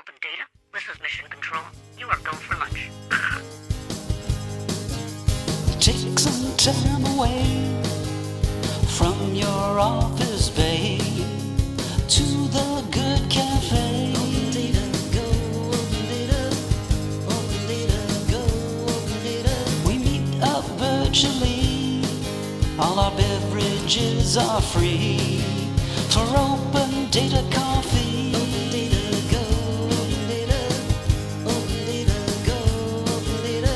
open data. This is Mission Control. You are go for lunch. Take some time away from your office bay to the Good Cafe. Open data, go open data. Open data, go open data. We meet up virtually. All our beverages are free for open data coffee. Open data, go open data. Open data, go open data.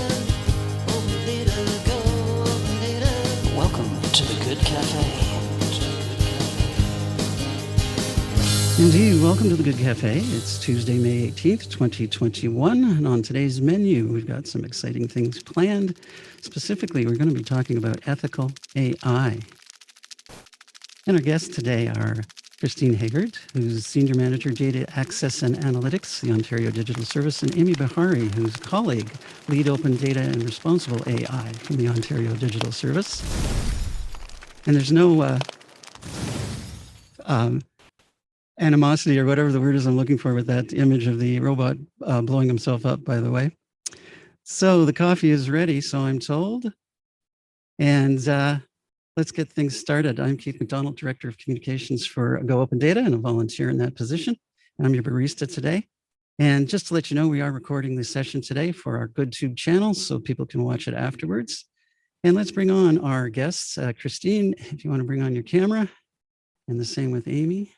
Open data, go open data. Welcome to the Good Cafe. Indeed, welcome to the Good Cafe. It's Tuesday, May 18th, 2021. And on today's menu, we've got some exciting things planned. Specifically, we're going to be talking about ethical AI. And our guests today are Christine Hagyard, who's Senior Manager, Data Access and Analytics, the Ontario Digital Service, and Amy Bihari, who's colleague, Lead Open Data and Responsible AI from the Ontario Digital Service. And there's no animosity or whatever the word is I'm looking for with that image of the robot blowing himself up, by the way. So the coffee is ready, so I'm told. And let's get things started. I'm Keith McDonald, Director of Communications for Go Open Data, and a volunteer in that position. I'm your barista today. And just to let you know, we are recording this session today for our GoodTube channel, so people can watch it afterwards. And let's bring on our guests. Christine, if you want to bring on your camera, and the same with Amy.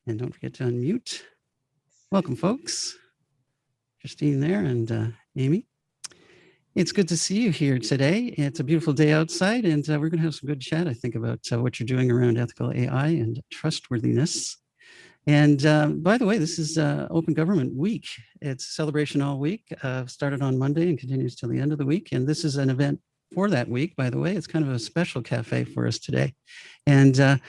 And don't forget to unmute. Welcome, folks. Christine there and Amy. It's good to see you here today. It's a beautiful day outside, and we're going to have some good chat, I think, about what you're doing around ethical AI and trustworthiness. And by the way, this is Open Government Week. It's a celebration all week, started on Monday and continues till the end of the week. And this is an event for that week, by the way. It's kind of a special cafe for us today. And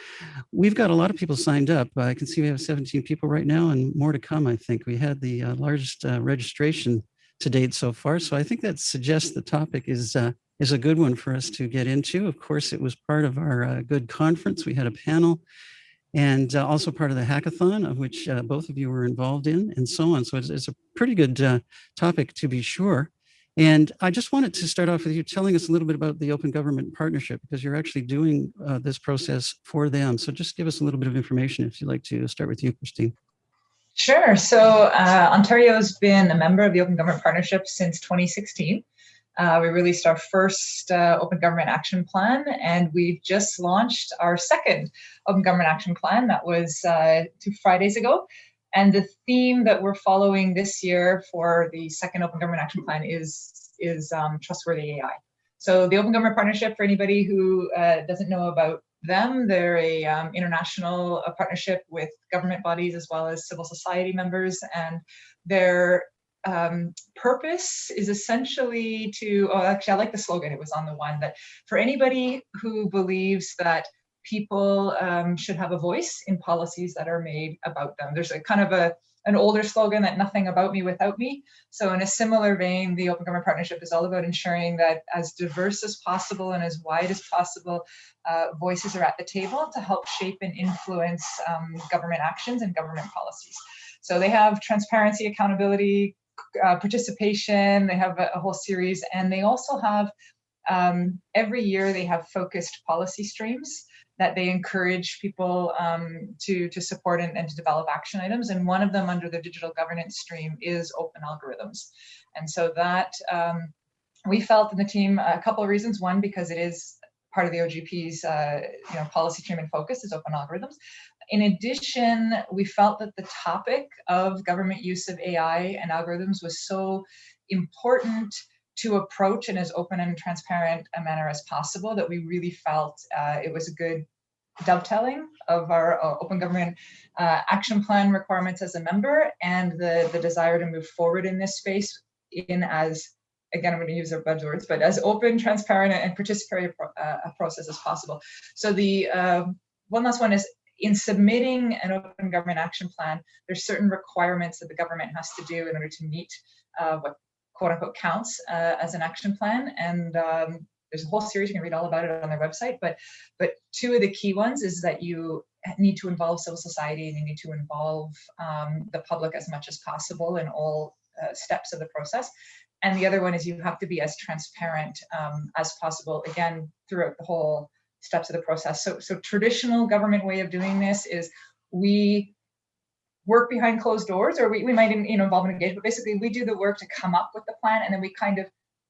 we've got a lot of people signed up. I can see we have 17 people right now and more to come, I think. We had the largest registration to date so far. So I think that suggests the topic is a good one for us to get into. Of course, it was part of our Good conference. We had a panel and also part of the hackathon, of which both of you were involved in, and so on. So it's a pretty good topic, to be sure. And I just wanted to start off with you telling us a little bit about the Open Government Partnership, because you're actually doing this process for them. So just give us a little bit of information if you'd like to start with you, Christine. Sure. So Ontario's been a member of the Open Government Partnership since 2016. We released our first Open Government Action Plan, and we've just launched our second Open Government Action Plan. That was 2 Fridays ago. And the theme that we're following this year for the second Open Government Action Plan is Trustworthy AI. So the Open Government Partnership, for anybody who doesn't know about them, they're a international partnership with government bodies as well as civil society members, and their purpose is essentially to, actually I like the slogan, it was on the one, that for anybody who believes that people should have a voice in policies that are made about them. There's a kind of an older slogan that nothing about me without me. So in a similar vein, the Open Government Partnership is all about ensuring that as diverse as possible and as wide as possible, voices are at the table to help shape and influence government actions and government policies. So they have transparency, accountability, participation, they have a whole series, and they also have, every year they have focused policy streams that they encourage people to support and to develop action items. And one of them under the digital governance stream is open algorithms. And so that we felt in the team a couple of reasons. One, because it is part of the OGP's policy stream and focus is open algorithms. In addition, we felt that the topic of government use of AI and algorithms was so important to approach in as open and transparent a manner as possible that we really felt it was a good dovetailing of our Open Government Action Plan requirements as a member and the desire to move forward in this space in as, again, I'm going to use our buzzwords, but as open, transparent, and participatory a process as possible. So the one last one is, in submitting an Open Government Action Plan, there's certain requirements that the government has to do in order to meet what quote unquote counts as an action plan. And there's a whole series, you can read all about it on their website, but two of the key ones is that you need to involve civil society and you need to involve the public as much as possible in all steps of the process. And the other one is you have to be as transparent as possible, again, throughout the whole steps of the process. So traditional government way of doing this is we work behind closed doors, or we might involve and engage, but basically we do the work to come up with the plan, and then we kind of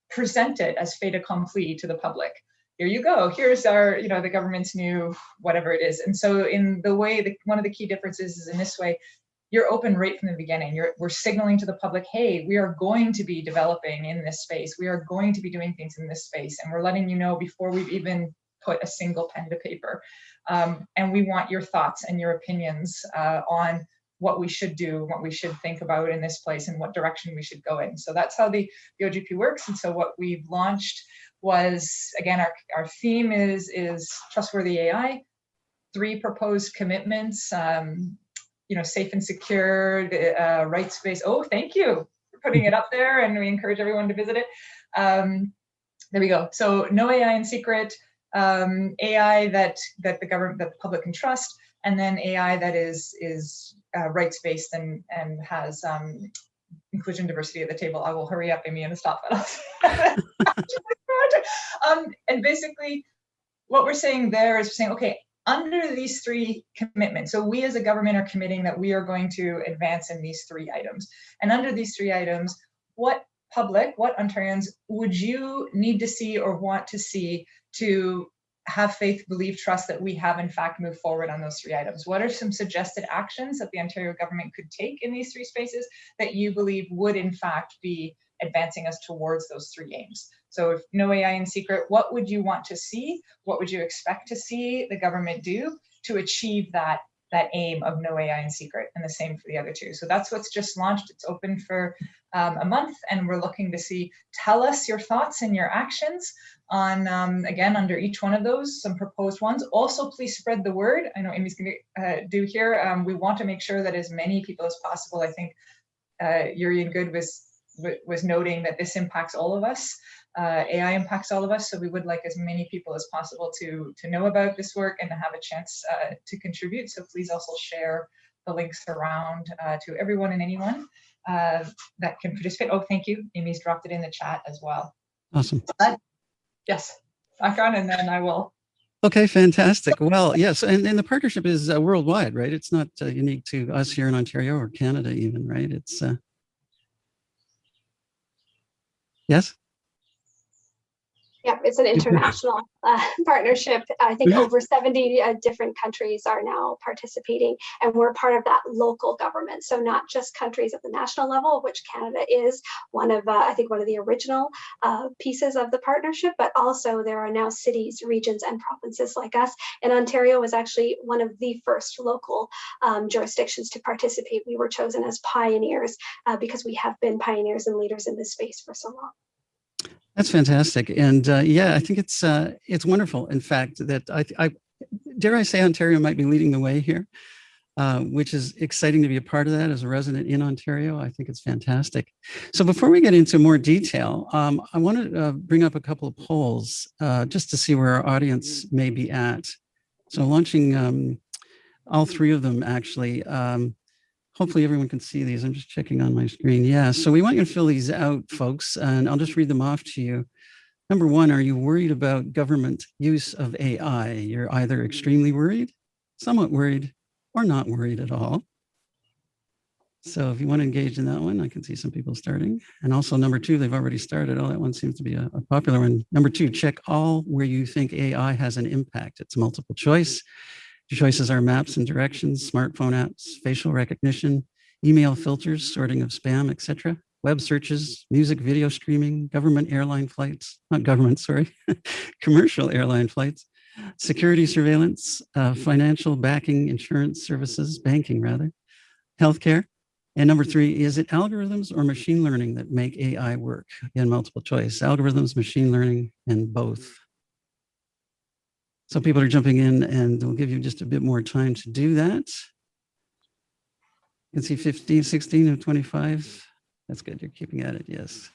present it as fait accompli to the public. Here you go, here's our, the government's new whatever it is. And so in the way, one of the key differences is in this way, you're open right from the beginning. We're signaling to the public, hey, we are going to be developing in this space. We are going to be doing things in this space. And we're letting you know before we've even put a single pen to paper. And we want your thoughts and your opinions on what we should do, what we should think about in this place, and what direction we should go in. So that's how the OGP works. And so what we've launched was, again, our theme is Trustworthy AI, 3 proposed commitments, safe and secure, rights-based. Oh, thank you for putting it up there, and we encourage everyone to visit it. There we go. So no AI in secret, AI that the government, that the public can trust, and then AI that is rights-based and has inclusion, diversity at the table. I will hurry up, Amy, and stop that. And basically, what we're saying there is saying, okay, under these 3 commitments, so we as a government are committing that we are going to advance in these 3 items. And under these 3 items, what Ontarians would you need to see or want to see to have faith, believe, trust that we have in fact moved forward on those 3 items? What are some suggested actions that the Ontario government could take in these 3 spaces that you believe would in fact be advancing us towards those 3 aims? So if no AI in secret, what would you want to see? What would you expect to see the government do to achieve that aim of no AI in secret? And the same for the other 2. So that's what's just launched. It's open for a month, and we're looking to see, tell us your thoughts and your actions on, again, under each one of those, some proposed ones. Also, please spread the word. I know Amy's going to do here. We want to make sure that as many people as possible, I think Yuri and Good was noting that this impacts all of us. AI impacts all of us, so we would like as many people as possible to know about this work and to have a chance to contribute. So please also share the links around to everyone and anyone that can participate. Oh, thank you. Amy's dropped it in the chat as well. Awesome. Yes, back on, and then I will. Okay, fantastic. Well, yes, and the partnership is worldwide, right? It's not unique to us here in Ontario or Canada even, right? It's, yes? Yeah, it's an international partnership. I think over 70 different countries are now participating, and we're part of that local government. So not just countries at the national level, which Canada is one of, I think, one of the original pieces of the partnership, but also there are now cities, regions, and provinces like us. And Ontario was actually one of the first local jurisdictions to participate. We were chosen as pioneers because we have been pioneers and leaders in this space for so long. That's fantastic. And yeah, I think it's wonderful, in fact, that I dare I say Ontario might be leading the way here, which is exciting to be a part of that as a resident in Ontario. I think it's fantastic. So before we get into more detail, I want to bring up a couple of polls just to see where our audience may be at. So launching all 3 of them, actually. Hopefully everyone can see these. I'm just checking on my screen. Yeah, so we want you to fill these out, folks, and I'll just read them off to you. Number 1, are you worried about government use of AI? You're either extremely worried, somewhat worried, or not worried at all. So if you want to engage in that one, I can see some people starting. And also number 2, they've already started. Oh, that one seems to be a popular one. Number 2, check all where you think AI has an impact. It's multiple choice. Your choices are maps and directions, smartphone apps, facial recognition, email filters, sorting of spam, etc., web searches, music, video streaming, government airline flights, not government, sorry, commercial airline flights, security surveillance, financial backing, insurance services, banking rather, healthcare. And number 3, is it algorithms or machine learning that make AI work? Again, multiple choice, algorithms, machine learning, and both. So people are jumping in, and we'll give you just a bit more time to do that. You can see 15, 16, and 25. That's good. You're keeping at it. Yes.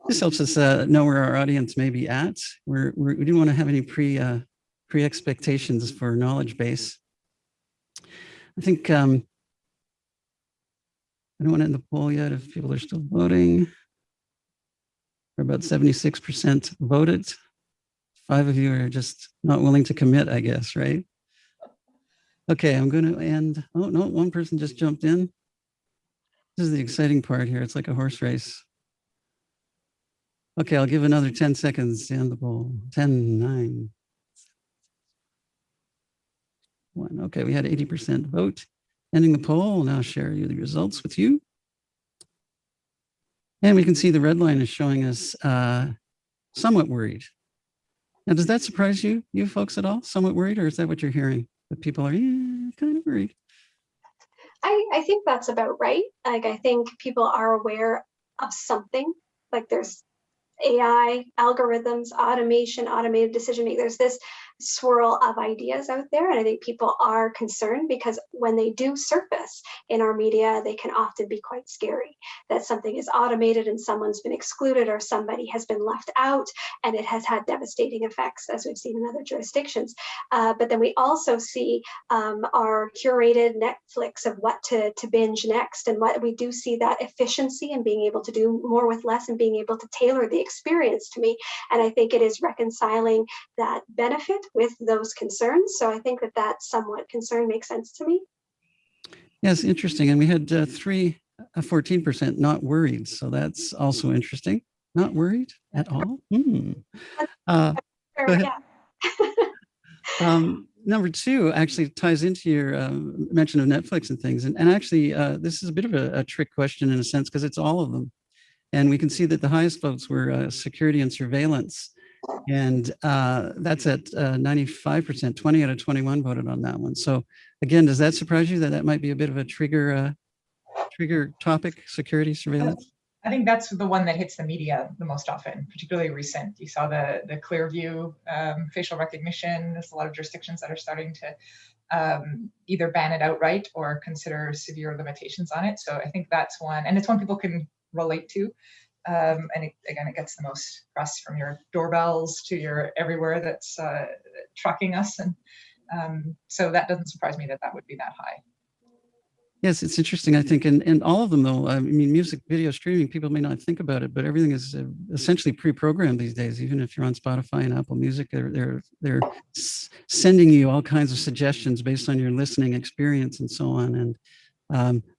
This helps us know where our audience may be at. We didn't want to have any pre-expectations for knowledge base. I think I don't want to end the poll yet if people are still voting. We're about 76% voted. 5 of you are just not willing to commit, I guess, right? Okay, I'm going to end. Oh, no, one person just jumped in. This is the exciting part here. It's like a horse race. Okay, I'll give another 10 seconds to end the poll. 10, 9, 1. Okay, we had 80% vote. Ending the poll, I'll now share you the results with you. And we can see the red line is showing us somewhat worried. Now, does that surprise you folks at all? Somewhat worried, or is that what you're hearing? That people are kind of worried? I think that's about right. Like, I think people are aware of something. Like, there's AI, algorithms, automation, automated decision making. There's this swirl of ideas out there, and I think people are concerned because when they do surface in our media, they can often be quite scary. That something is automated and someone's been excluded or somebody has been left out, and it has had devastating effects, as we've seen in other jurisdictions. But then we also see our curated Netflix of what to binge next, and what we do see that efficiency and being able to do more with less and being able to tailor the experience to me. And I think it is reconciling that benefit with those concerns. So I think that somewhat concern makes sense to me. Yes, interesting. And we had 14% not worried. So that's also interesting. Not worried at all? Go ahead. Yeah. Number 2 actually ties into your mention of Netflix and things. And actually, this is a bit of a trick question in a sense, because it's all of them. And we can see that the highest votes were security and surveillance. And that's at 95%, 20 out of 21 voted on that one. So again, does that surprise you that might be a bit of a trigger topic, security, surveillance? I think that's the one that hits the media the most often, particularly recent. You saw the Clearview facial recognition. There's a lot of jurisdictions that are starting to either ban it outright or consider severe limitations on it. So I think that's one, and it's one people can relate to. And it gets the most press, from your doorbells to your everywhere that's tracking us. And so that doesn't surprise me that would be that high. Yes, it's interesting, I think. And all of them, though, I mean, music, video streaming, people may not think about it, but everything is essentially pre-programmed these days. Even if you're on Spotify and Apple Music, they're sending you all kinds of suggestions based on your listening experience and so on. And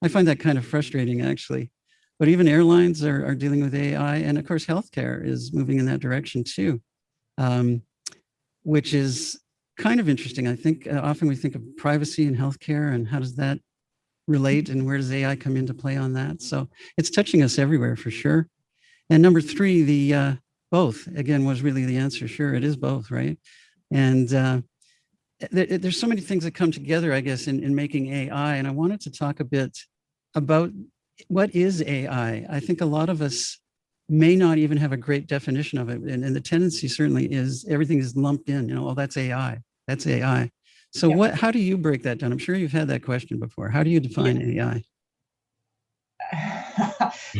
I find that kind of frustrating, actually. But even airlines are dealing with AI, and of course, healthcare is moving in that direction too, which is kind of interesting. I think often we think of privacy in healthcare and how does that relate, and where does AI come into play on that? So it's touching us everywhere for sure. And number 3, the both again was really the answer. Sure, it is both, right? And there's so many things that come together, I guess, in making AI. And I wanted to talk a bit about what is AI. I think a lot of us may not even have a great definition of it. And the tendency certainly is everything is lumped in, well, that's AI. That's AI. So how do you break that down? I'm sure you've had that question before. How do you define AI?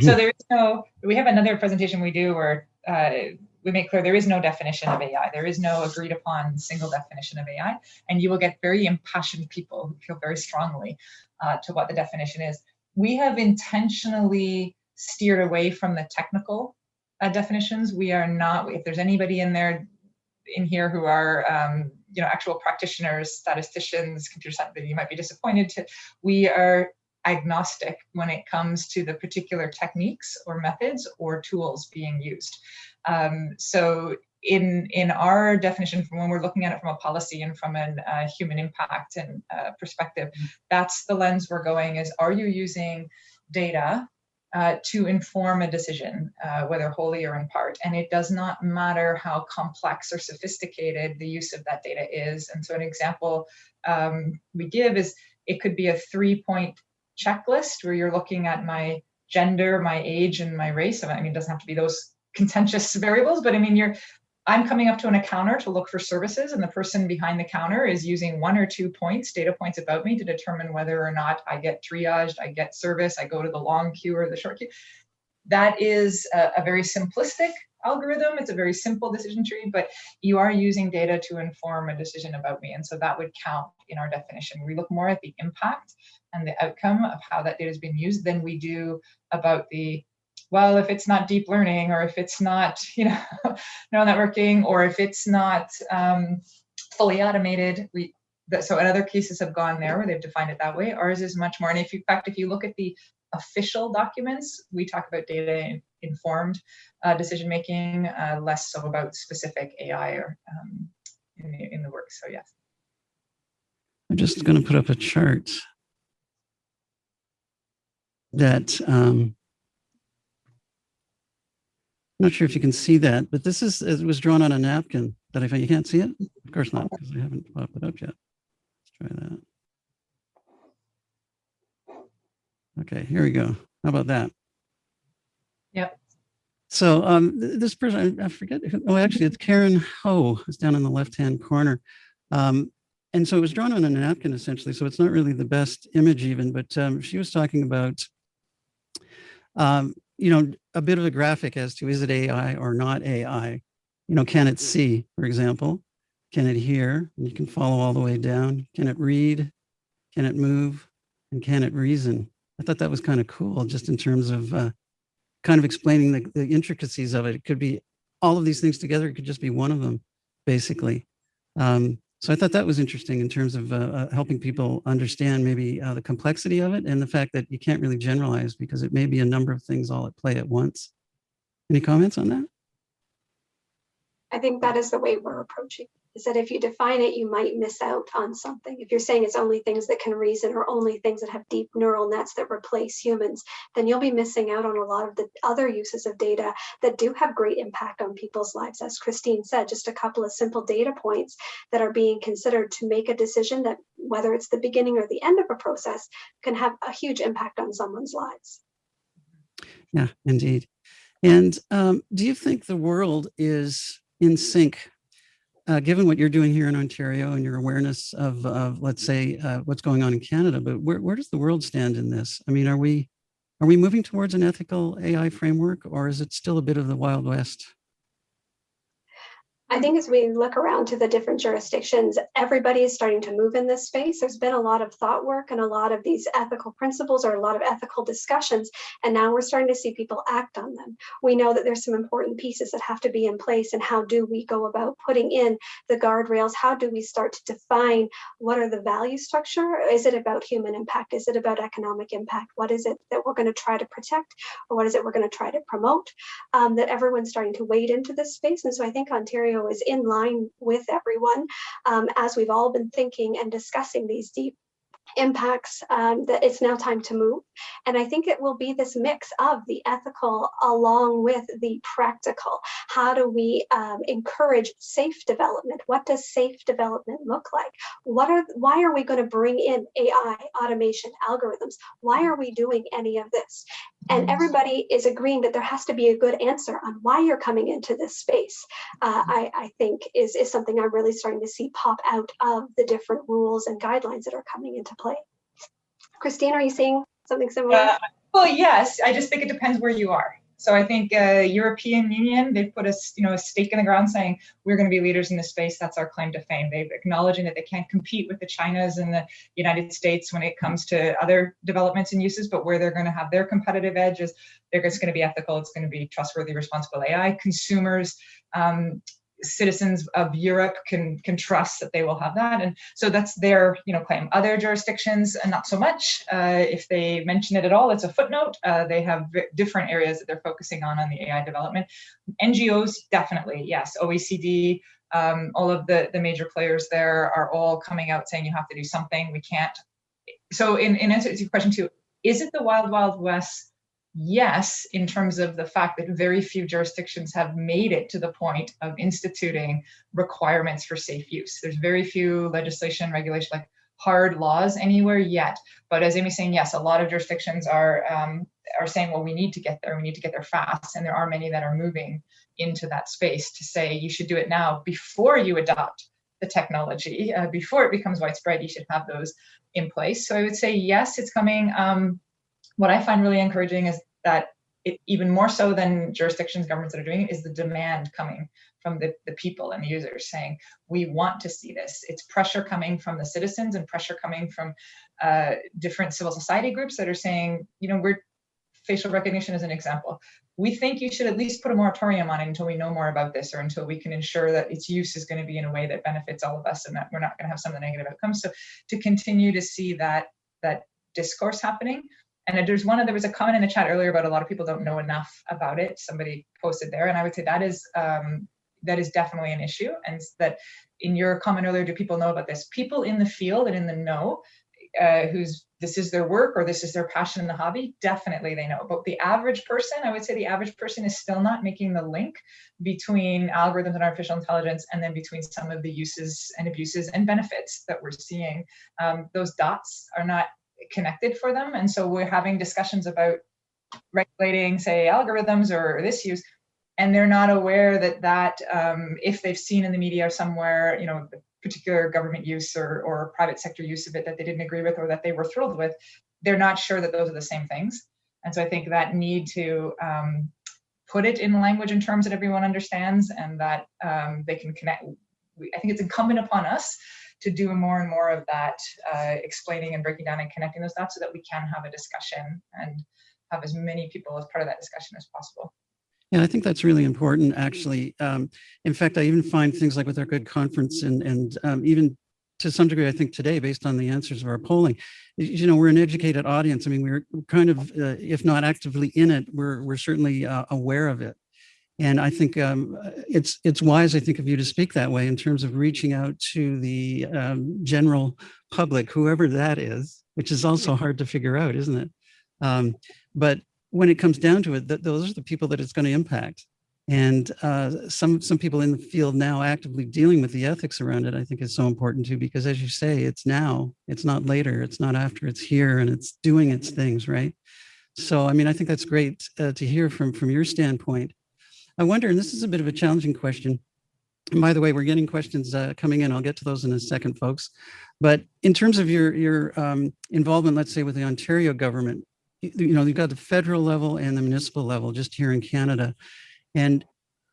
So we have another presentation we do where we make clear there is no definition of AI. There is no agreed upon single definition of AI. And you will get very impassioned people who feel very strongly to what the definition is. We have intentionally steered away from the technical definitions. We are not, if there's anybody in here who are, actual practitioners, statisticians, computer science, you might be disappointed we are agnostic when it comes to the particular techniques or methods or tools being used. So in our definition, from when we're looking at it from a policy and from a human impact and perspective, that's the lens we're going is, are you using data to inform a decision, whether wholly or in part? And it does not matter how complex or sophisticated the use of that data is. And so an example we give is, it could be a 3-point checklist where you're looking at my gender, my age, and my race. I mean, it doesn't have to be those contentious variables, but I mean, I'm coming up to a counter to look for services, and the person behind the counter is using 1 or 2 points, data points about me, to determine whether or not I get triaged, I get service, I go to the long queue or the short queue. that is a very simplistic algorithm. It's a very simple decision tree, but you are using data to inform a decision about me. And so that would count in our definition. We look more at the impact and the outcome of how that data is being used than we do about the, well, if it's not deep learning, or if it's not, neural networking, or if it's not fully automated. So other cases have gone there where they've defined it that way. Ours is much more. And in fact, if you look at the official documents, we talk about data informed decision making, less so about specific AI or in the work. So yes. I'm just going to put up a chart that I'm not sure if you can see that, but this is, it was drawn on a napkin that I found. You can't see it? Of course not, because I haven't popped it up yet. Let's try that. Okay, here we go. How about that? Yep. So this person, I forget who, oh, actually it's Karen Ho, who's down in the left-hand corner. And so it was drawn on a napkin essentially, so it's not really the best image even, but she was talking about, a bit of a graphic as to, is it AI or not AI? Can it see, for example? Can it hear? And you can follow all the way down. Can it read? Can it move? And can it reason? I thought that was kind of cool, just in terms of kind of explaining the intricacies of it. It could be all of these things together. It could just be one of them, basically. So I thought that was interesting in terms of helping people understand maybe the complexity of it and the fact that you can't really generalize because it may be a number of things all at play at once. Any comments on that? I think that is the way we're approaching, is that if you define it, you might miss out on something. If you're saying it's only things that can reason or only things that have deep neural nets that replace humans, then you'll be missing out on a lot of the other uses of data that do have great impact on people's lives. As Christine said, just a couple of simple data points that are being considered to make a decision that, whether it's the beginning or the end of a process, can have a huge impact on someone's lives. Yeah, indeed. And do you think the world is in sync, given what you're doing here in Ontario and your awareness of let's say, what's going on in Canada, but where does the world stand in this? I mean, are we moving towards an ethical AI framework, or is it still a bit of the Wild West? I think as we look around to the different jurisdictions, everybody is starting to move in this space. There's been a lot of thought work and a lot of these ethical principles or a lot of ethical discussions, and now we're starting to see people act on them. We know that there's some important pieces that have to be in place, and how do we go about putting in the guardrails? How do we start to define what are the value structure? Is it about human impact? Is it about economic impact? What is it that we're going to try to protect, or what is it we're going to try to promote? That everyone's starting to wade into this space, and so I think Ontario is in line with everyone as we've all been thinking and discussing these deep impacts, that it's now time to move. And I think it will be this mix of the ethical along with the practical. How do we encourage safe development? What does safe development look like? Why are we going to bring in AI, automation, algorithms? Why are we doing any of this? And everybody is agreeing that there has to be a good answer on why you're coming into this space. I think is something I'm really starting to see pop out of the different rules and guidelines that are coming into play. Christine, are you seeing something similar? Well, yes. I just think it depends where you are. So I think European Union, they've put a stake in the ground saying we're going to be leaders in this space. That's our claim to fame. They've acknowledging that they can't compete with the Chinas and the United States when it comes to other developments and uses, but where they're going to have their competitive edge is it's going to be ethical. It's going to be trustworthy, responsible AI. Consumers, citizens of Europe can trust that they will have that, and so that's their claim. Other jurisdictions, not so much. If they mention it at all, it's a footnote. They have different areas that they're focusing on the AI development. NGOs, definitely, yes. OECD, all of the major players there are all coming out saying you have to do something. We can't. So in answer to your question too, is it the Wild Wild West? Yes, in terms of the fact that very few jurisdictions have made it to the point of instituting requirements for safe use. There's very few legislation, regulation, like hard laws anywhere yet. But as Amy's saying, yes, a lot of jurisdictions are saying, well, we need to get there. We need to get there fast. And there are many that are moving into that space to say you should do it now before you adopt the technology, before it becomes widespread. You should have those in place. So I would say, yes, it's coming. What I find really encouraging is that it even more so than jurisdictions, governments that are doing it, is the demand coming from the people and the users saying, we want to see this. It's pressure coming from the citizens and pressure coming from different civil society groups that are saying, facial recognition is an example. We think you should at least put a moratorium on it until we know more about this, or until we can ensure that its use is going to be in a way that benefits all of us and that we're not going to have some of the negative outcomes. So to continue to see that discourse happening. And there was a comment in the chat earlier about a lot of people don't know enough about it. Somebody posted there, and I would say that is definitely an issue. And that in your comment earlier, do people know about this? People in the field and in the know, this is their work or this is their passion in the hobby, definitely they know. But the average person, I would say the average person is still not making the link between algorithms and artificial intelligence, and then between some of the uses and abuses and benefits that we're seeing. Those dots are not connected for them. And so we're having discussions about regulating, say, algorithms or this use, and they're not aware that if they've seen in the media somewhere, the particular government use or private sector use of it that they didn't agree with or that they were thrilled with, they're not sure that those are the same things. And so I think that need to put it in language and terms that everyone understands, and that they can connect. I think it's incumbent upon us to do more and more of that, explaining and breaking down and connecting those dots so that we can have a discussion and have as many people as part of that discussion as possible. Yeah, I think that's really important, actually. In fact, I even find things like with our Good conference and even to some degree, I think today, based on the answers of our polling, we're an educated audience. I mean, we're kind of, if not actively in it, we're certainly aware of it. And I think it's wise, I think, of you to speak that way in terms of reaching out to the general public, whoever that is, which is also hard to figure out, isn't it? But when it comes down to it, those are the people that it's going to impact. And some people in the field now actively dealing with the ethics around it, I think is so important too, because as you say, it's now, it's not later, it's not after, it's here, and it's doing its things, right? So, I mean, I think that's great to hear from your standpoint. I wonder, and this is a bit of a challenging question. And by the way, we're getting questions coming in. I'll get to those in a second, folks. But in terms of your involvement, let's say with the Ontario government, you've got the federal level and the municipal level just here in Canada. And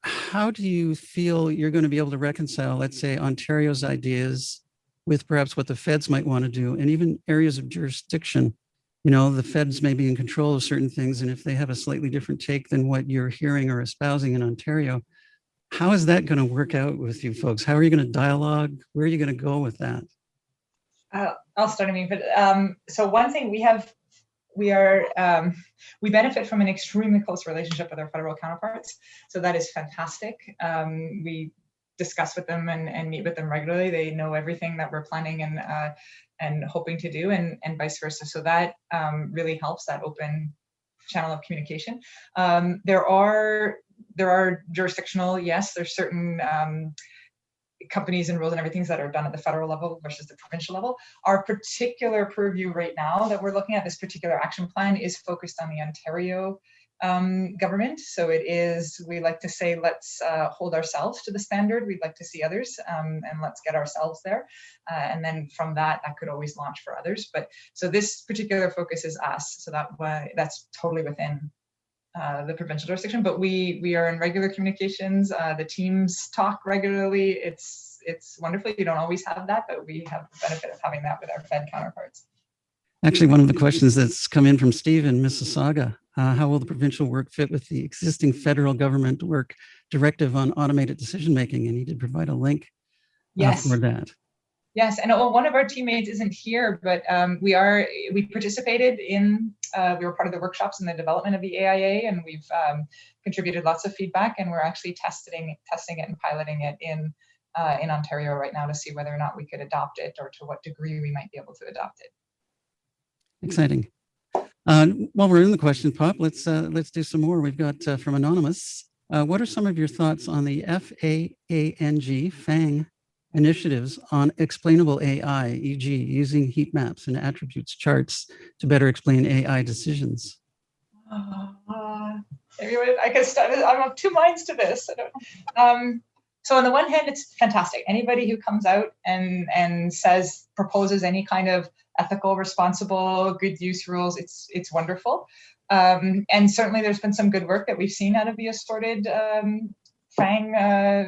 how do you feel you're going to be able to reconcile, let's say, Ontario's ideas with perhaps what the feds might want to do, and even areas of jurisdiction? The feds may be in control of certain things, and if they have a slightly different take than what you're hearing or espousing in Ontario, how is that going to work out with you folks? How are you going to dialogue? Where are you going to go with that? I'll start. So one thing we benefit from an extremely close relationship with our federal counterparts. So that is fantastic. We discuss with them and meet with them regularly. They know everything that we're planning and hoping to do, and vice versa. So that really helps, that open channel of communication. There are jurisdictional, yes, there's certain companies and rules and everything that are done at the federal level versus the provincial level. Our particular purview right now that we're looking at, this particular action plan, is focused on the Ontario government. So it is, we like to say, let's hold ourselves to the standard. We'd like to see others, and let's get ourselves there. And then from that could always launch for others. But so this particular focus is us. So that's totally within the provincial jurisdiction, but we are in regular communications. The teams talk regularly. It's wonderful. You don't always have that, but we have the benefit of having that with our Fed counterparts. Actually, one of the questions that's come in from Steve in Mississauga, how will the provincial work fit with the existing federal government work directive on automated decision-making? And he did provide a link for that. Yes, and one of our teammates isn't here, but we participated in, we were part of the workshops in the development of the AIA, and we've contributed lots of feedback, and we're actually testing it and piloting it in Ontario right now to see whether or not we could adopt it, or to what degree we might be able to adopt it. Exciting. While we're in the question pop, let's do some more. We've got from Anonymous. What are some of your thoughts on the FANG initiatives on explainable AI, e.g. using heat maps and attributes charts to better explain AI decisions? Anyway, I guess I'm of two minds to this. So on the one hand, it's fantastic. Anybody who comes out and proposes any kind of ethical, responsible, good use rules. It's wonderful. And certainly there's been some good work that we've seen out of the Assorted FANG,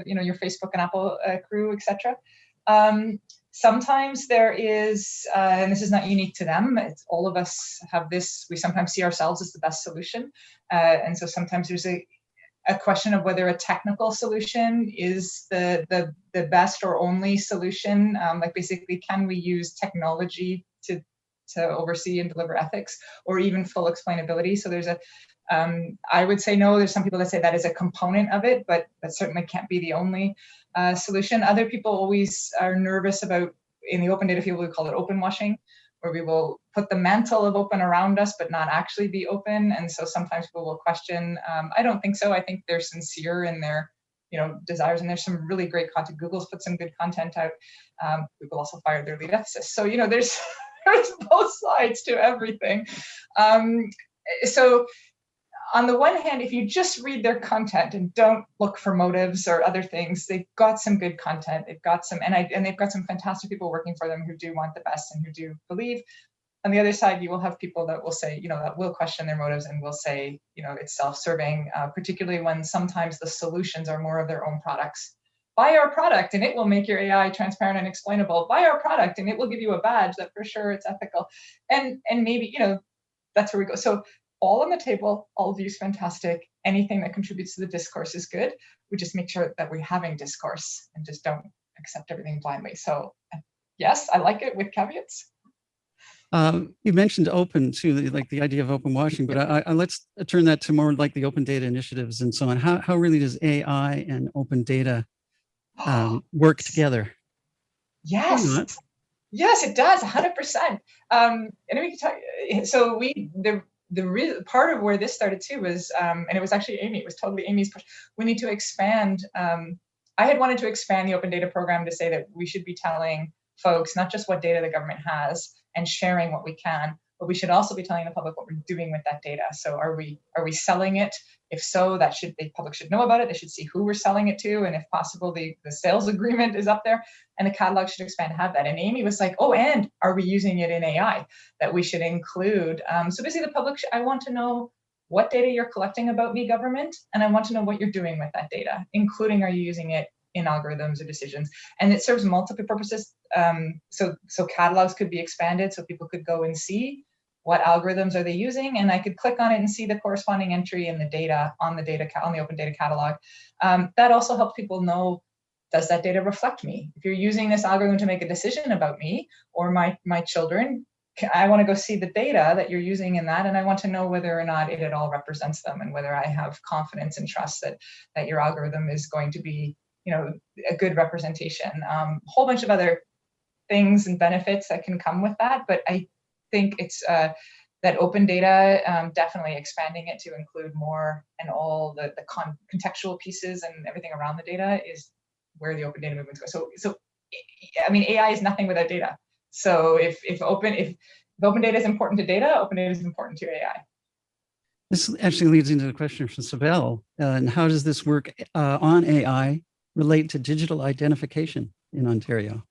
your Facebook and Apple crew, etc. Sometimes there is, and this is not unique to them, it's all of us have this, we sometimes see ourselves as the best solution. And so sometimes there's a question of whether a technical solution is the best or only solution. Like basically, can we use technology to oversee and deliver ethics, or even full explainability? So there's I would say no. There's some people that say that is a component of it, but that certainly can't be the only solution. Other people always are nervous about, in the open data field, we call it open washing, where we will put the mantle of open around us, but not actually be open. And so sometimes people will question. I don't think so. I think they're sincere in their desires, and there's some really great content. Google's put some good content out. Google also fired their lead ethicist. So there's there's both sides to everything. So on the one hand, if you just read their content and don't look for motives or other things, they've got some good content. They've got some, and they've got some fantastic people working for them who do want the best and who do believe. On the other side, you will have people that will say, that will question their motives and will say, it's self-serving, particularly when sometimes the solutions are more of their own products. Buy our product and it will make your AI transparent and explainable. Buy our product and it will give you a badge that for sure it's ethical. And maybe, that's where we go. So all on the table, all views fantastic. Anything that contributes to the discourse is good. We just make sure that we're having discourse and just don't accept everything blindly. So yes, I like it with caveats. You mentioned open too, like the idea of open washing, but let's turn that to more like the open data initiatives and so on. How really does AI and open data work together? Yes. Yes, it does, 100%. And we can talk. So the real part of where this started too was, and it was actually Amy. It was totally Amy's push. We need to expand. I had wanted to expand the open data program to say that we should be telling folks not just what data the government has and sharing what we can, but we should also be telling the public what we're doing with that data. So are we selling it? If so, the public should know about it. They should see who we're selling it to, and if possible, the sales agreement is up there, and the catalog should expand to have that. And Amy was like, oh, and are we using it in AI? That we should include. So basically, the public, I want to know what data you're collecting about me, government, and I want to know what you're doing with that data, including are you using it in algorithms or decisions. And it serves multiple purposes. So catalogs could be expanded, so people could go and see what algorithms are they using, and I could click on it and see the corresponding entry in the data on the open data catalog. That also helps people know, does that data reflect me? If you're using this algorithm to make a decision about me or my children, I want to go see the data that you're using in that, and I want to know whether or not it at all represents them, and whether I have confidence and trust that your algorithm is going to be, a good representation. Whole bunch of other things and benefits that can come with that, but I think it's that open data, definitely expanding it to include more, and all the contextual pieces and everything around the data is where the open data movement goes. So I mean, AI is nothing without data. So if open data is important to data, open data is important to AI. This actually leads into the question from Sibel. And how does this work on AI relate to digital identification in Ontario?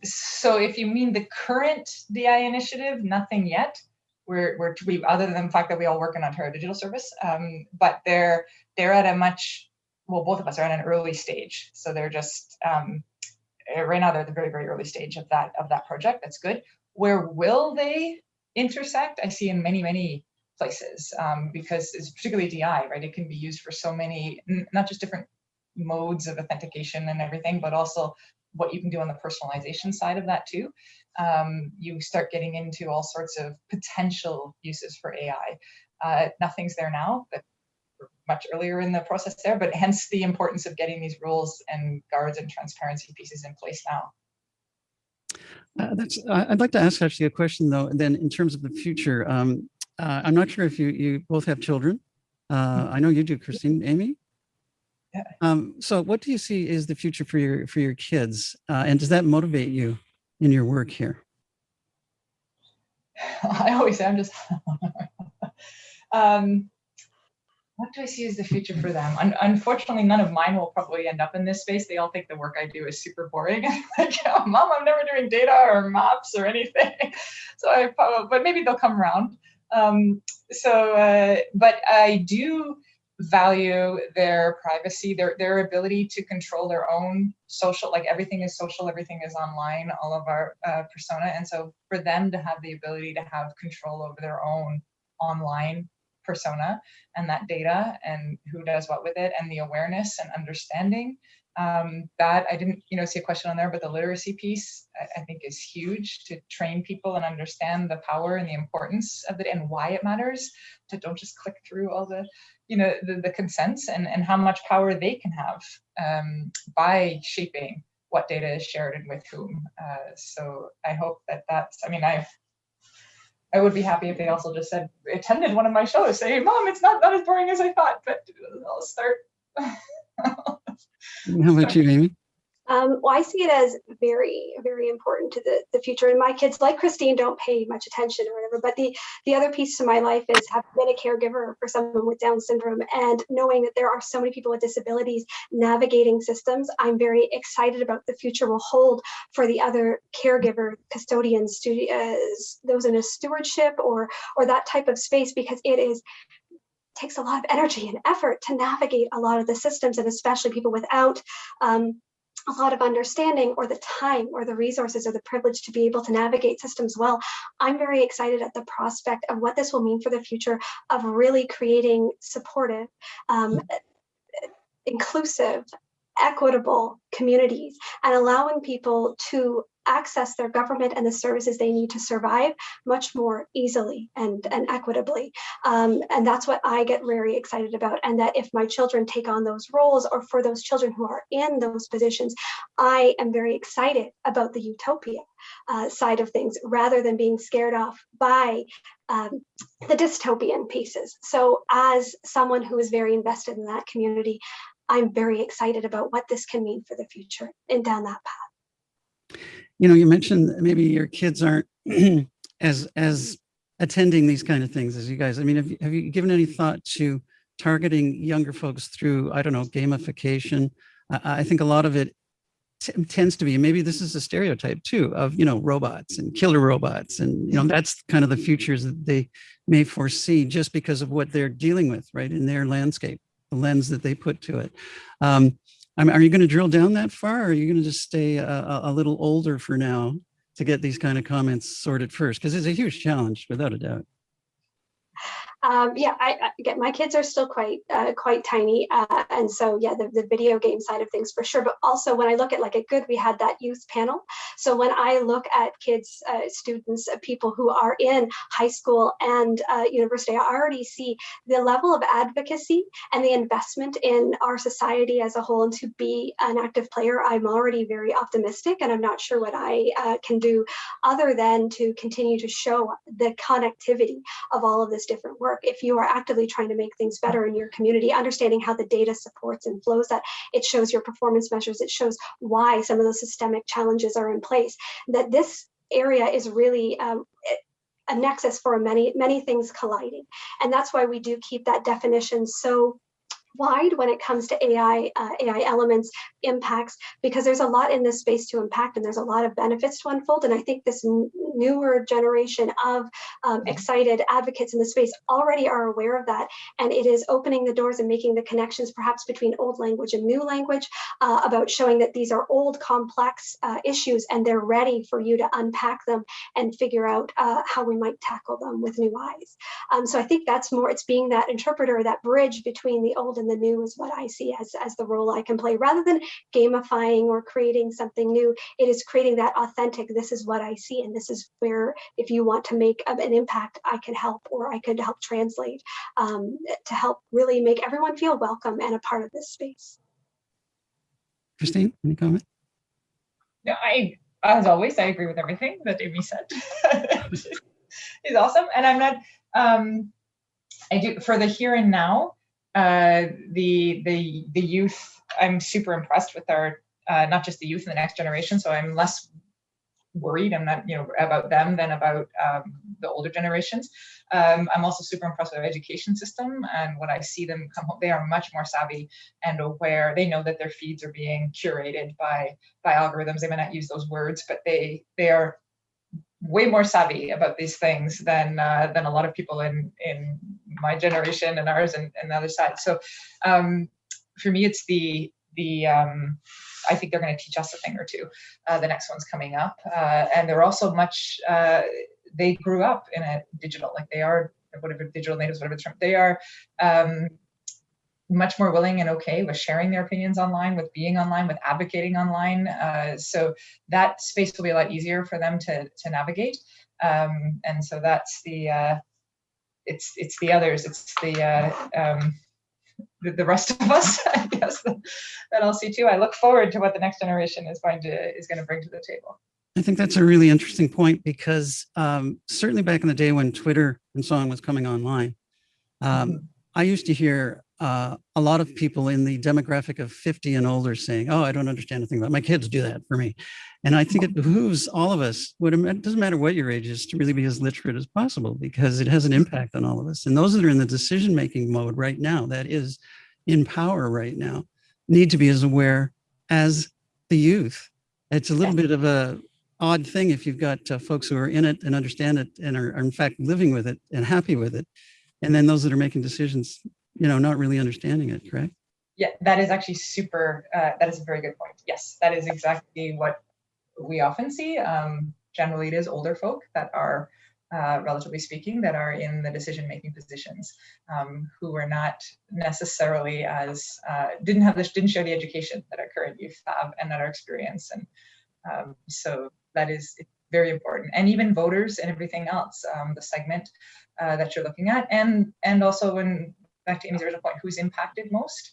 So if you mean the current DI initiative, nothing yet. We other than the fact that we all work in Ontario Digital Service, but they're at a much, well, both of us are at an early stage. So they're just right now they're at the very, very early stage of that project. That's good. Where will they intersect? I see in many, many places, because it's particularly DI, right? It can be used for so many, not just different modes of authentication and everything, but also what you can do on the personalization side of that too. You start getting into all sorts of potential uses for AI. Nothing's there now, but we're much earlier in the process there, but hence the importance of getting these rules and guards and transparency pieces in place now. I'd like to ask actually a question though, then in terms of the future. I'm not sure if you both have children. I know you do, Christine. Amy? Yeah. So what do you see is the future for your kids? And does that motivate you in your work here? I always say I'm just, What do I see as the future for them? Unfortunately, none of mine will probably end up in this space. They all think the work I do is super boring. Like, oh, Mom, I'm never doing data or maps or anything. So but maybe they'll come around. But I do value their privacy, their ability to control their own social, like everything is social, everything is online, all of our persona. And so for them to have the ability to have control over their own online persona and that data and who does what with it and the awareness and understanding, that I didn't see a question on there, but the literacy piece I think is huge, to train people and understand the power and the importance of it and why it matters, to don't just click through all the the consents and how much power they can have by shaping what data is shared and with whom. So I hope that's, I mean, I would be happy if they also just attended one of my shows, say, Mom, it's not as boring as I thought, but I'll start. How about you, Amy? Well, I see it as very, very important to the future. And my kids, like Christine, don't pay much attention or whatever. But the other piece to my life is having been a caregiver for someone with Down syndrome and knowing that there are so many people with disabilities navigating systems. I'm very excited about the future will hold for the other caregiver, custodians, those in a stewardship or that type of space, because it takes a lot of energy and effort to navigate a lot of the systems, and especially people without a lot of understanding or the time or the resources or the privilege to be able to navigate systems well. I'm very excited at the prospect of what this will mean for the future of really creating supportive, inclusive, equitable communities and allowing people to access their government and the services they need to survive much more easily and equitably. And that's what I get very excited about. And that if my children take on those roles, or for those children who are in those positions, I am very excited about the utopia side of things, rather than being scared off by the dystopian pieces. So as someone who is very invested in that community, I'm very excited about what this can mean for the future and down that path. You mentioned maybe your kids aren't as attending these kind of things as you guys. I mean, have you given any thought to targeting younger folks through, I don't know, gamification? I think a lot of it tends to be, maybe this is a stereotype too, of, robots and killer robots. And, that's kind of the futures that they may foresee just because of what they're dealing with, right, in their landscape, the lens that they put to it. Are you going to drill down that far, or are you going to just stay a little older for now to get these kind of comments sorted first? Because it's a huge challenge, without a doubt. I get, my kids are still quite tiny, and so the video game side of things for sure. But also when I look at, like at Good, we had that youth panel. So when I look at kids, students, people who are in high school and university, I already see the level of advocacy and the investment in our society as a whole. And to be an active player, I'm already very optimistic, and I'm not sure what I can do other than to continue to show the connectivity of all of this different work. If you are actively trying to make things better in your community, understanding how the data supports and flows that, it shows your performance measures, it shows why some of those systemic challenges are in place, that this area is really a nexus for many things colliding. And that's why we do keep that definition so wide when it comes to AI elements, impacts, because there's a lot in this space to impact, and there's a lot of benefits to unfold. And I think this newer generation of excited advocates in the space already are aware of that. And it is opening the doors and making the connections perhaps between old language and new language, about showing that these are old, complex issues, and they're ready for you to unpack them and figure out how we might tackle them with new eyes. So I think that's more, it's being that interpreter, that bridge between the old and the new is what I see as the role I can play. Rather than gamifying or creating something new, it is creating that authentic, this is what I see, and this is where, if you want to make an impact, I can help, or I could help translate to help really make everyone feel welcome and a part of this space. Christine, any comment? No, as always, I agree with everything that Amy said. It's awesome. And I'm not, I do, for the here and now, the youth, I'm super impressed with our, not just the youth in the next generation. So I'm less worried. I'm not, about them than about the older generations. I'm also super impressed with our education system, and when I see them come home, they are much more savvy and aware. They know that their feeds are being curated by algorithms. They may not use those words, but they are way more savvy about these things than a lot of people in my generation and ours and the other side. So for me, it's the I think they're going to teach us a thing or two. The next one's coming up, and they're also much. They grew up in a digital, like they are whatever digital natives, whatever the term. They are much more willing and okay with sharing their opinions online, with being online, with advocating online. So that space will be a lot easier for them to navigate. And so that's the it's the others. It's the rest of us, I guess, that I'll see too. I look forward to what the next generation is going to bring to the table. I think that's a really interesting point, because certainly back in the day when Twitter and so on was coming online, I used to hear a lot of people in the demographic of 50 and older saying, "Oh, I don't understand anything about it. My kids do that for me." And I think it behooves all of us, it doesn't matter what your age is, to really be as literate as possible, because it has an impact on all of us. And those that are in the decision-making mode right now, that is in power right now, need to be as aware as the youth. It's a little bit of a odd thing if you've got folks who are in it and understand it and are in fact living with it and happy with it, and then those that are making decisions, not really understanding it, correct? Yeah, that is actually super, that is a very good point. Yes, that is exactly what we often see. Generally, it is older folk that are, relatively speaking, that are in the decision-making positions, who are not necessarily as, didn't share the education that our current youth have and that our experience. And so that is very important. And even voters and everything else, the segment that you're looking at, and also back to Amy's original point, who's impacted most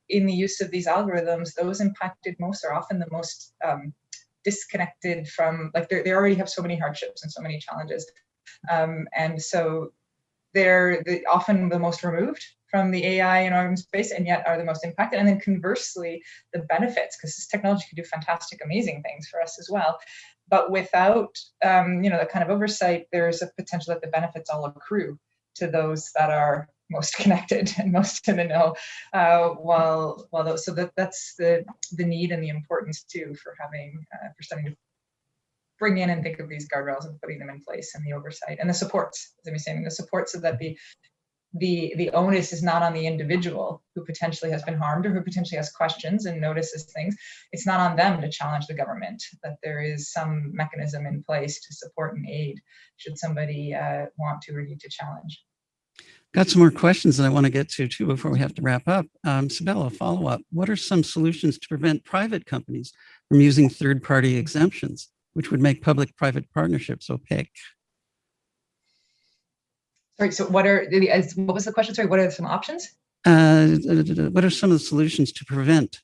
in the use of these algorithms. Those impacted most are often the most disconnected from, like they already have so many hardships and so many challenges, and so they're often the most removed from the AI and algorithm space, and yet are the most impacted. And then conversely, the benefits, because this technology can do fantastic, amazing things for us as well. But without, the kind of oversight, there's a potential that the benefits all accrue to those that are most connected and most in the know. That's the need and the importance too for having for starting to bring in and think of these guardrails and putting them in place, and the oversight and the supports, as I'm saying, the support, so that the onus is not on the individual who potentially has been harmed or who potentially has questions and notices things. It's not on them to challenge the government, that there is some mechanism in place to support and aid should somebody want to or need to challenge. Got some more questions that I want to get to too before we have to wrap up. Sibella, follow up. What are some solutions to prevent private companies from using third-party exemptions, which would make public-private partnerships opaque? Sorry, so what was the question? Sorry, what are some options? What are some of the solutions to prevent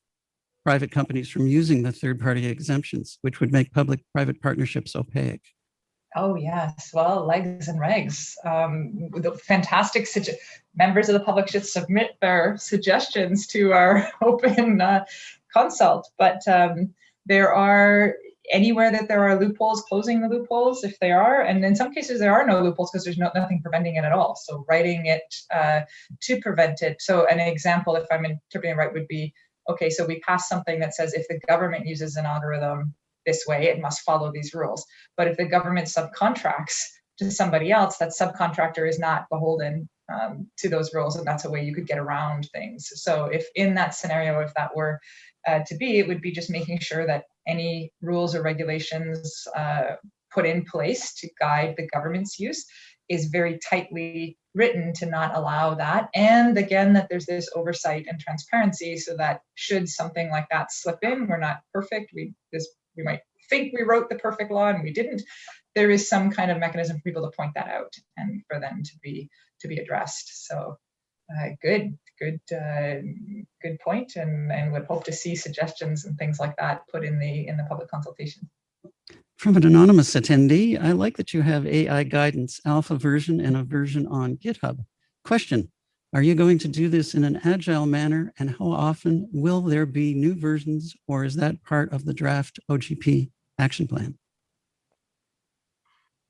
private companies from using the third-party exemptions, which would make public-private partnerships opaque? Oh, yes. Well, legs and regs. The fantastic members of the public should submit their suggestions to our open consult. But there are, anywhere that there are loopholes, closing the loopholes if there are. And in some cases, there are no loopholes because there's nothing preventing it at all. So writing it to prevent it. So an example, if I'm interpreting it right, would be, okay, so we pass something that says if the government uses an algorithm this way, it must follow these rules. But if the government subcontracts to somebody else, that subcontractor is not beholden to those rules, and that's a way you could get around things. So if in that scenario, if that were to be, it would be just making sure that any rules or regulations put in place to guide the government's use is very tightly written to not allow that. And again, that there's this oversight and transparency so that should something like that slip in, we're not perfect. We might think we wrote the perfect law and we didn't. There is some kind of mechanism for people to point that out and for them to be addressed. So good point, and would hope to see suggestions and things like that put in the public consultation. From an anonymous attendee, I like that you have AI guidance, alpha version and a version on GitHub. Question, are you going to do this in an agile manner, and how often will there be new versions, or is that part of the draft OGP action plan?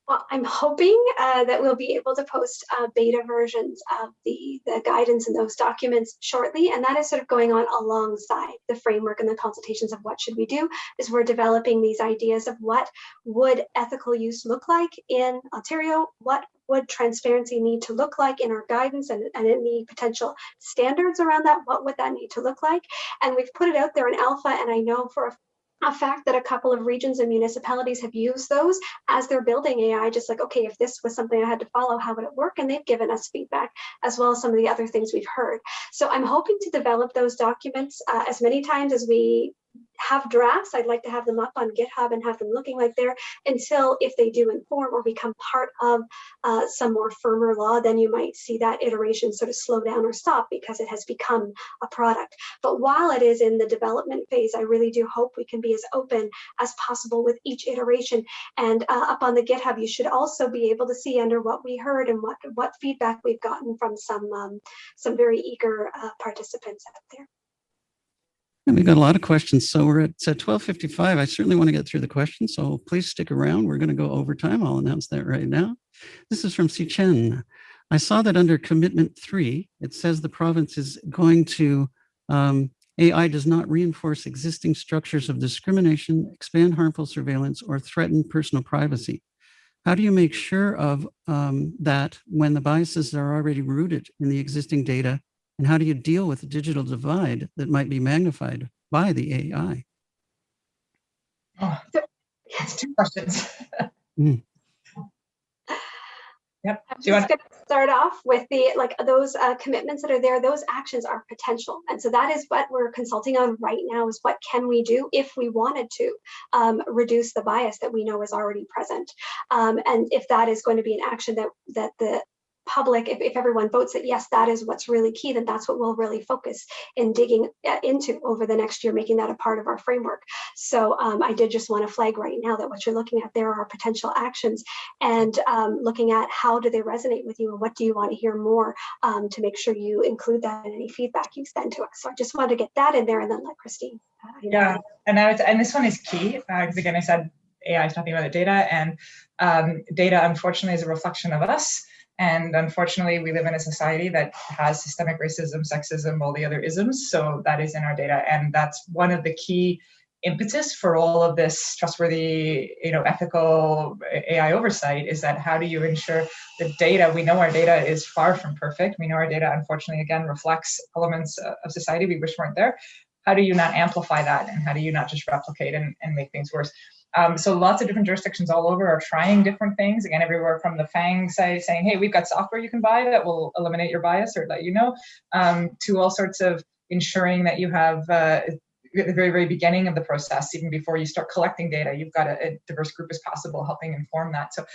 Well, I'm hoping that we'll be able to post beta versions of the guidance and those documents shortly. And that is sort of going on alongside the framework and the consultations of what should we do, is we're developing these ideas of what would ethical use look like in Ontario, what would transparency need to look like in our guidance, and any potential standards around that, what would that need to look like? And we've put it out there in alpha, and I know for a fact that a couple of regions and municipalities have used those as they're building AI, just like, okay, if this was something I had to follow, how would it work? And they've given us feedback, as well as some of the other things we've heard. So I'm hoping to develop those documents as many times as we have drafts. I'd like to have them up on GitHub and have them looking like they're, until if they do inform or become part of some more firmer law, then you might see that iteration sort of slow down or stop because it has become a product. But while it is in the development phase, I really do hope we can be as open as possible with each iteration. And up on the GitHub, you should also be able to see under what we heard and what feedback we've gotten from some very eager participants out there. And we've got a lot of questions. So we're at 12:55. I certainly want to get through the questions, so please stick around. We're going to go over time. I'll announce that right now. This is from Si Chen. I saw that under commitment 3, it says the province is going to, AI does not reinforce existing structures of discrimination, expand harmful surveillance, or threaten personal privacy. How do you make sure of that when the biases are already rooted in the existing data? And how do you deal with the digital divide that might be magnified by the AI? Oh, that's 2 questions. Yep. I'm just going to start off with those commitments that are there. Those actions are potential, and so that is what we're consulting on right now. Is what can we do if we wanted to reduce the bias that we know is already present, and if that is going to be an action that the public, if everyone votes that yes, that is what's really key, then that's what we'll really focus in digging into over the next year, making that a part of our framework. So I did just want to flag right now that what you're looking at there are potential actions, and looking at how do they resonate with you and what do you want to hear more, to make sure you include that in any feedback you send to us. So I just wanted to get that in there and then let Christine. Yeah, and this one is key because again, I said AI is nothing but data, and data unfortunately is a reflection of us. And unfortunately, we live in a society that has systemic racism, sexism, all the other isms. So that is in our data. And that's one of the key impetus for all of this trustworthy, ethical AI oversight, is that how do you ensure the data? We know our data is far from perfect. We know our data, unfortunately, again, reflects elements of society we wish weren't there. How do you not amplify that? And how do you not just replicate and make things worse? So lots of different jurisdictions all over are trying different things. Again, everywhere from the FANG side saying, hey, we've got software you can buy that will eliminate your bias or let you know, to all sorts of ensuring that you have at the very, very beginning of the process, even before you start collecting data, you've got a diverse group as possible helping inform that. So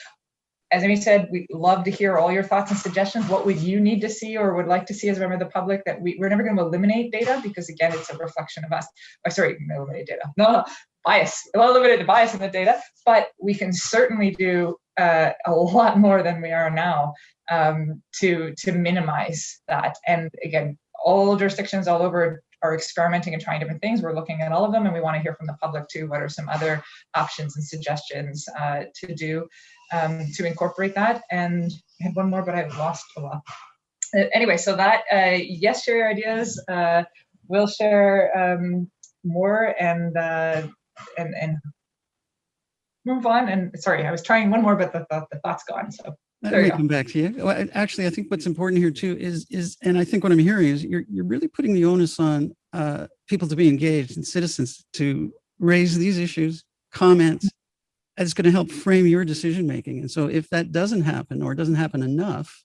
as Amy said, we love to hear all your thoughts and suggestions. What would you need to see or would like to see as a member of the public? That we're never going to eliminate data, because again, it's a reflection of us. Eliminate data. No, bias. We'll eliminate the bias in the data, but we can certainly do a lot more than we are now to minimize that. And again, all jurisdictions all over are experimenting and trying different things. We're looking at all of them, and we want to hear from the public too. What are some other options and suggestions to do to incorporate that? And I had one more, but I've lost a lot. Anyway, so that yes, share your ideas. We'll share more and move on. And sorry, I was trying one more, but the thought's gone. So that may come back to you. Well, actually, I think what's important here too is, and I think what I'm hearing is you're really putting the onus on people to be engaged and citizens to raise these issues, comments. It's going to help frame your decision making. And so if that doesn't happen or doesn't happen enough,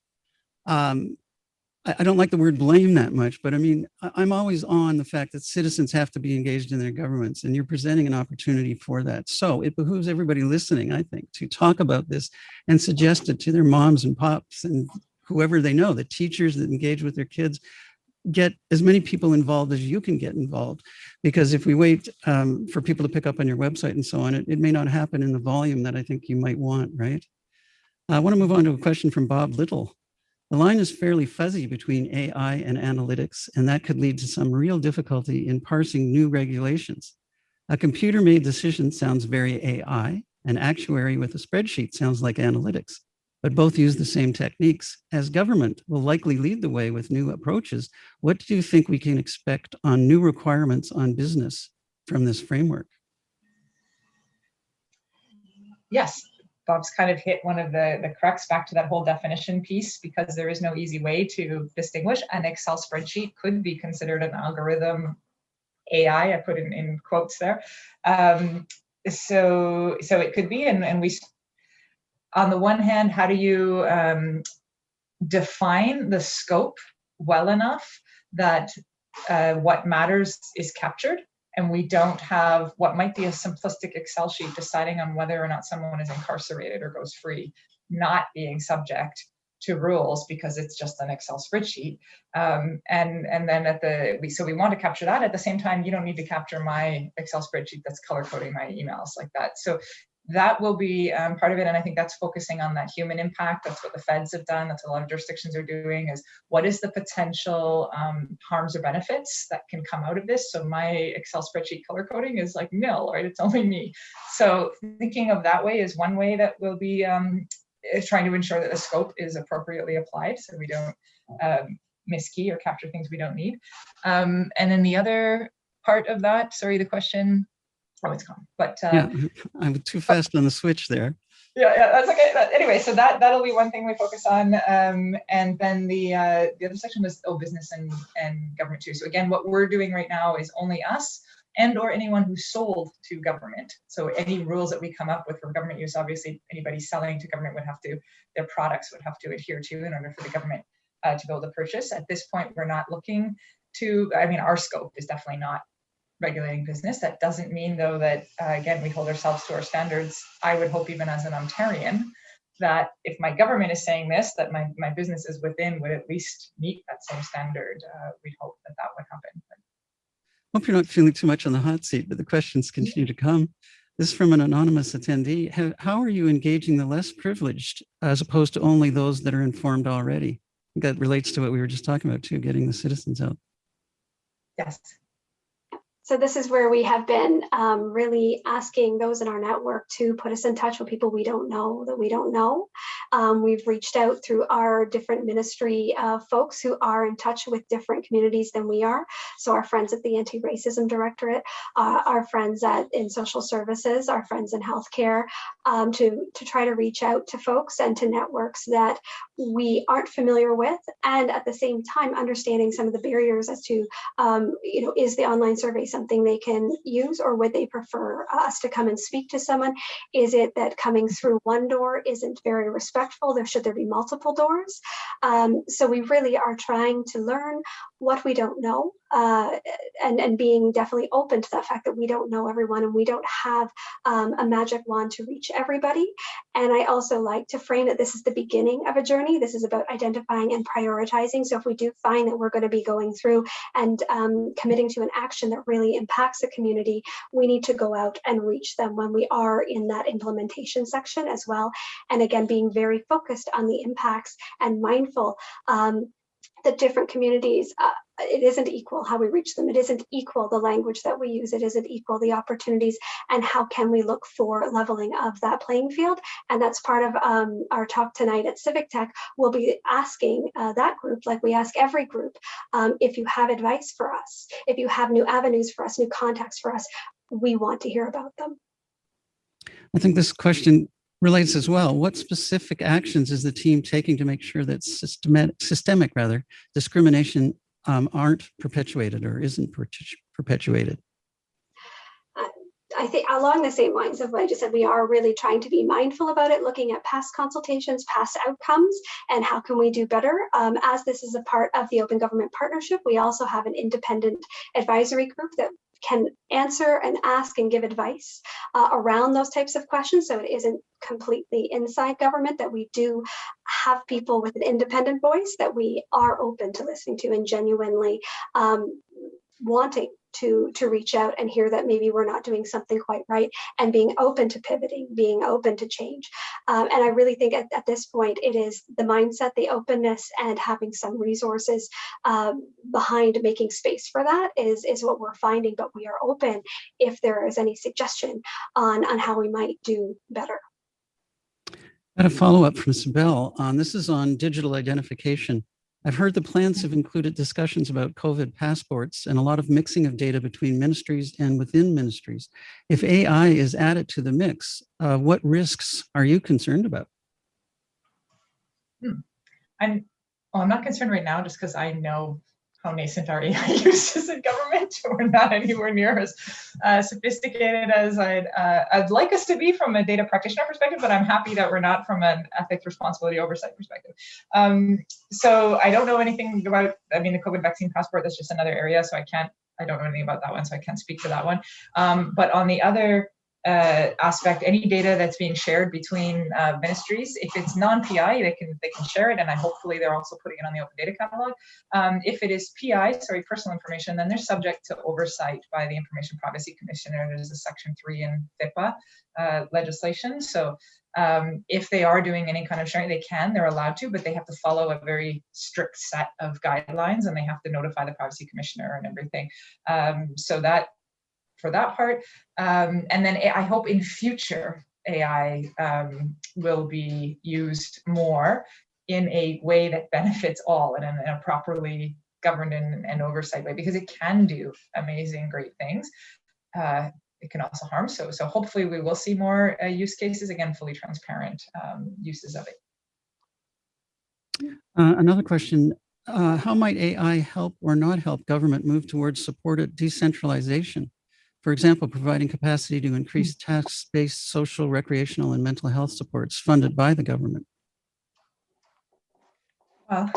I don't like the word blame that much, but I mean, I'm always on the fact that citizens have to be engaged in their governments, and you're presenting an opportunity for that. So it behooves everybody listening, I think, to talk about this and suggest it to their moms and pops and whoever they know, the teachers that engage with their kids. Get as many people involved as you can get involved, because if we wait for people to pick up on your website and so on, it may not happen in the volume that I think you might want, right? I want to move on to a question from Bob Little. The line is fairly fuzzy between AI and analytics, and that could lead to some real difficulty in parsing new regulations. A computer-made decision sounds very AI, An actuary with a spreadsheet sounds like analytics, but both use the same techniques. As government will likely lead the way with new approaches, what do you think we can expect on new requirements on business from this framework? Yes, Bob's kind of hit one of the crux back to that whole definition piece, because there is no easy way to distinguish. An Excel spreadsheet could be considered an algorithm AI, I put in quotes there. So it could be, and we, on the one hand, how do you define the scope well enough that what matters is captured, and we don't have what might be a simplistic Excel sheet deciding on whether or not someone is incarcerated or goes free, not being subject to rules because it's just an Excel spreadsheet. And then so we want to capture that. At the same time, you don't need to capture my Excel spreadsheet that's color coding my emails like that. So that will be part of it. And I think that's focusing on that human impact. That's what the feds have done. That's what a lot of jurisdictions are doing, is what is the potential harms or benefits that can come out of this? So my Excel spreadsheet color coding is like nil, right? It's only me. So thinking of that way is one way that will be is trying to ensure that the scope is appropriately applied, so we don't miskey or capture things we don't need. And then the other part of that, sorry, the question, oh, it's gone. But yeah, I'm too fast on the switch there. Yeah, that's okay. Anyway, so that'll be one thing we focus on. And then the other section was business and government too. So again, what we're doing right now is only us and or anyone who's sold to government. So any rules that we come up with for government use, obviously anybody selling to government would have to, their products would have to adhere to in order for the government to be able to purchase. At this point, we're not looking to, I mean, our scope is definitely not regulating business. That doesn't mean though that, again, we hold ourselves to our standards. I would hope even as an Ontarian that if my government is saying this, that my businesses within would at least meet that same standard. We'd hope that would happen. Hope you're not feeling too much on the hot seat, but the questions continue to come. This is from an anonymous attendee. How are you engaging the less privileged as opposed to only those that are informed already? I think that relates to what we were just talking about too, getting the citizens out. Yes. So this is where we have been really asking those in our network to put us in touch with people we don't know that we don't know. We've reached out through our different ministry folks who are in touch with different communities than we are. So our friends at the Anti-Racism Directorate, our friends in social services, our friends in healthcare, to try to reach out to folks and to networks that we aren't familiar with, and at the same time understanding some of the barriers as to, is the online survey something they can use, or would they prefer us to come and speak to someone? Is it that coming through one door isn't very respectful? Should there be multiple doors? So we really are trying to learn what we don't know, and being definitely open to the fact that we don't know everyone and we don't have a magic wand to reach everybody. And I also like to frame that this is the beginning of a journey. This is about identifying and prioritizing. So if we do find that we're going to be going through and committing to an action that really impacts the community, we need to go out and reach them when we are in that implementation section as well. And again, being very focused on the impacts and mindful that different communities, it isn't equal how we reach them. It isn't equal the language that we use. It isn't equal the opportunities, and how can we look for leveling of that playing field? And that's part of our talk tonight at Civic Tech. We'll be asking that group, like we ask every group, if you have advice for us, if you have new avenues for us, new contacts for us, we want to hear about them. I think this question relates as well. What specific actions is the team taking to make sure that systemic discrimination aren't perpetuated or isn't perpetuated? I think along the same lines of what I just said, we are really trying to be mindful about it, looking at past consultations, past outcomes, and how can we do better. As this is a part of the Open Government Partnership, we also have an independent advisory group that can answer and ask and give advice around those types of questions. So it isn't completely inside government, that we do have people with an independent voice that we are open to listening to and genuinely wanting to reach out and hear that maybe we're not doing something quite right, and being open to pivoting, being open to change. And I really think at this point, it is the mindset, the openness, and having some resources behind making space for that is what we're finding. But we are open if there is any suggestion on how we might do better. I had a follow-up from Sibel. This is on digital identification. I've heard the plans have included discussions about COVID passports and a lot of mixing of data between ministries and within ministries. If AI is added to the mix, what risks are you concerned about? I'm not concerned right now, just because I know how nascent our AI use is in government. We're not anywhere near as sophisticated as I'd like us to be from a data practitioner perspective, but I'm happy that we're not from an ethics, responsibility, oversight perspective. So I don't know anything about, the COVID vaccine passport. That's just another area, so I don't know anything about that one, so I can't speak to that one. But on the other aspect, any data that's being shared between ministries, if it's non-PI, they can share it, and hopefully they're also putting it on the open data catalog. If it is PI, personal information, then they're subject to oversight by the Information Privacy Commissioner. There's a Section 3 in FIPPA legislation. So if they are doing any kind of sharing, they're allowed to, but they have to follow a very strict set of guidelines, and they have to notify the Privacy Commissioner and everything. So that for that part. And then I hope in future AI will be used more in a way that benefits all and in a properly governed and oversight way, because it can do amazing, great things. It can also harm. So hopefully we will see more use cases, again, fully transparent uses of it. Another question, how might AI help or not help government move towards supported decentralization? For example, providing capacity to increase task-based social, recreational, and mental health supports funded by the government. Well,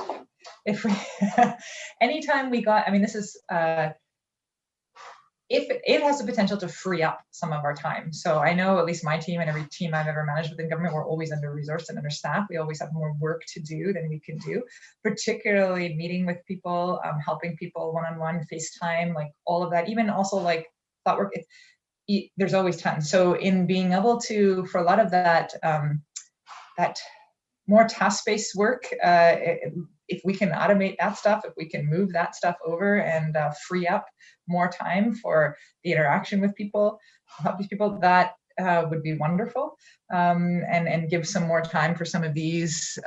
if we, anytime we got, this is, if it has the potential to free up some of our time. So I know at least my team and every team I've ever managed within government, we're always under-resourced and understaffed. We always have more work to do than we can do, particularly meeting with people, helping people one-on-one, FaceTime, like all of that, even also like thought work. There's always tons. So in being able to, for a lot of that, that more task-based work, if we can automate that stuff, if we can move that stuff over and free up more time for the interaction with people, help these people, that would be wonderful. And give some more time for some of these.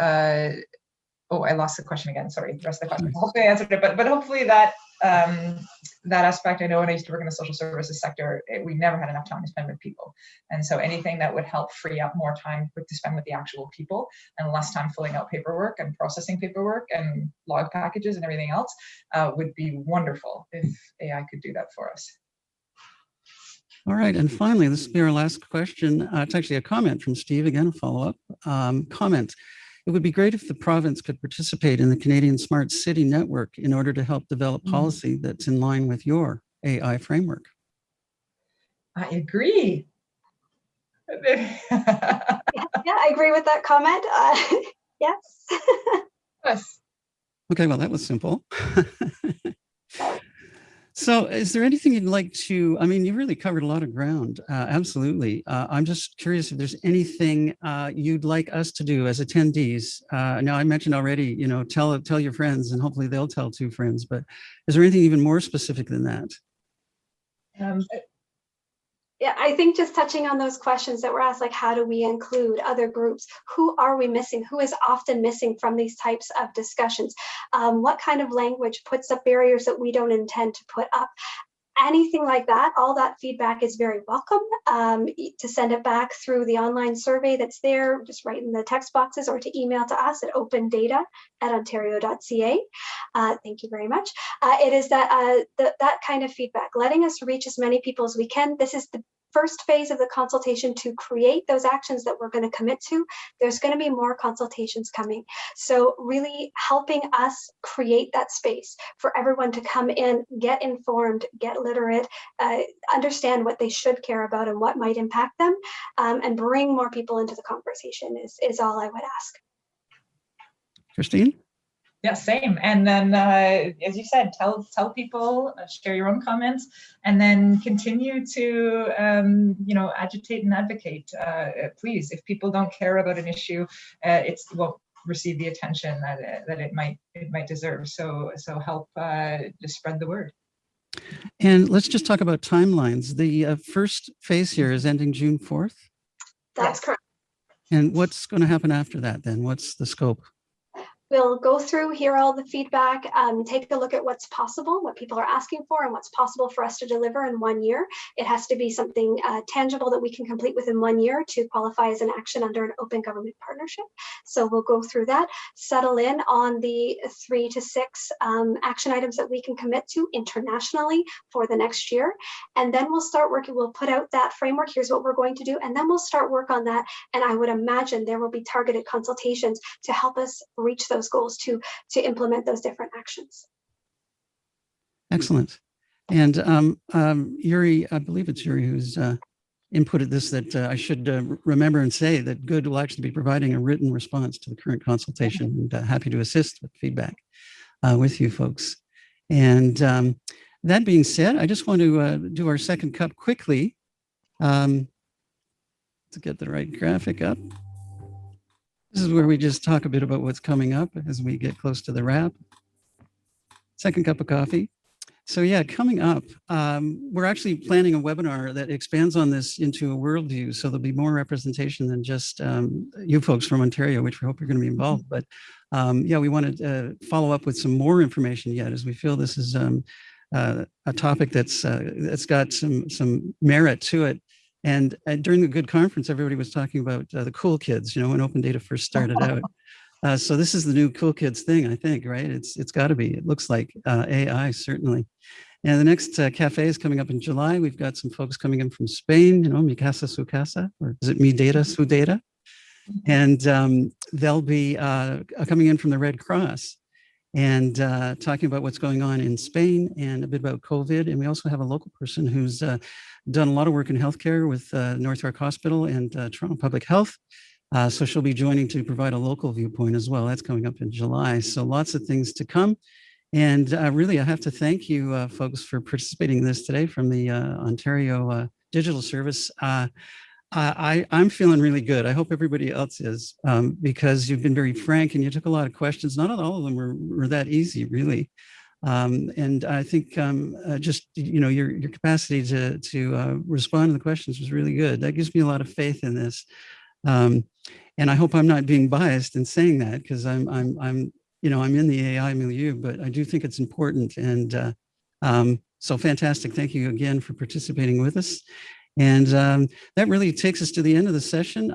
Oh, I lost the question again. Sorry, the rest of the question. Hopefully I answered it, but hopefully that that aspect. I know when I used to work in the social services sector, we never had enough time to spend with people. And so anything that would help free up more time to spend with the actual people and less time filling out paperwork and processing paperwork and log packages and everything else would be wonderful if AI could do that for us. All right, and finally, this will be our last question. It's actually a comment from Steve, again, a follow-up comment. It would be great if the province could participate in the Canadian Smart City Network in order to help develop policy that's in line with your AI framework. I agree. Yeah, I agree with that comment. Yes. Yes. Okay, well, that was simple. So is there anything you'd like to, you really covered a lot of ground, absolutely. I'm just curious if there's anything you'd like us to do as attendees. Now I mentioned already, tell your friends and hopefully they'll tell 2 friends, but is there anything even more specific than that? Yeah, I think just touching on those questions that were asked, like how do we include other groups? Who are we missing? Who is often missing from these types of discussions? What kind of language puts up barriers that we don't intend to put up? Anything like that, all that feedback is very welcome. To send it back through the online survey that's there, just write in the text boxes, or to email to us at opendata@ontario.ca. Thank you very much. It is that kind of feedback, letting us reach as many people as we can. This is the first phase of the consultation to create those actions that we're going to commit to. There's going to be more consultations coming. So really helping us create that space for everyone to come in, get informed, get literate, understand what they should care about and what might impact them, and bring more people into the conversation is all I would ask. Christine? Yeah, same. And then, as you said, tell people, share your own comments, and then continue to, agitate and advocate. Please, if people don't care about an issue, it won't receive the attention that it might deserve. So help just spread the word. And let's just talk about timelines. The first phase here is ending June 4th. That's correct. And what's going to happen after that then? What's the scope? We'll go through, hear all the feedback, take a look at what's possible, what people are asking for, and what's possible for us to deliver in 1 year. It has to be something tangible that we can complete within 1 year to qualify as an action under an open government partnership. So we'll go through that, settle in on the 3 to 6 action items that we can commit to internationally for the next year. And then we'll start working, we'll put out that framework, here's what we're going to do, and then we'll start work on that. And I would imagine there will be targeted consultations to help us reach those goals to implement those different actions. Excellent. And Yuri, I believe it's Yuri who's inputted this, that I should remember and say that Good will actually be providing a written response to the current consultation, and happy to assist with feedback with you folks. And that being said, I just want to do our second cup quickly to get the right graphic up. This is where we just talk a bit about what's coming up as we get close to the wrap. Second cup of coffee. So yeah, coming up, we're actually planning a webinar that expands on this into a worldview. So there'll be more representation than just you folks from Ontario, which we hope you're going to be involved. But yeah, we want to follow up with some more information yet, as we feel this is a topic that's got some merit to it. And during the Good conference, everybody was talking about the cool kids, when open data first started out. So this is the new cool kids thing, I think, right? It's got to be. It looks like AI, certainly. And the next cafe is coming up in July. We've got some folks coming in from Spain, Mi Casa, Su Casa, or is it Mi Data, Su Data? And they'll be coming in from the Red Cross and talking about what's going on in Spain and a bit about COVID. And we also have a local person who's done a lot of work in healthcare with North York Hospital and Toronto Public Health. So she'll be joining to provide a local viewpoint as well. That's coming up in July. So lots of things to come. And really, I have to thank you folks for participating in this today from the Ontario Digital Service. I'm feeling really good. I hope everybody else is, because you've been very frank and you took a lot of questions. Not all of them were that easy, really. And I think just, your capacity to respond to the questions was really good. That gives me a lot of faith in this. And I hope I'm not being biased in saying that, because I'm in the AI milieu, but I do think it's important. And so fantastic. Thank you again for participating with us. And that really takes us to the end of the session.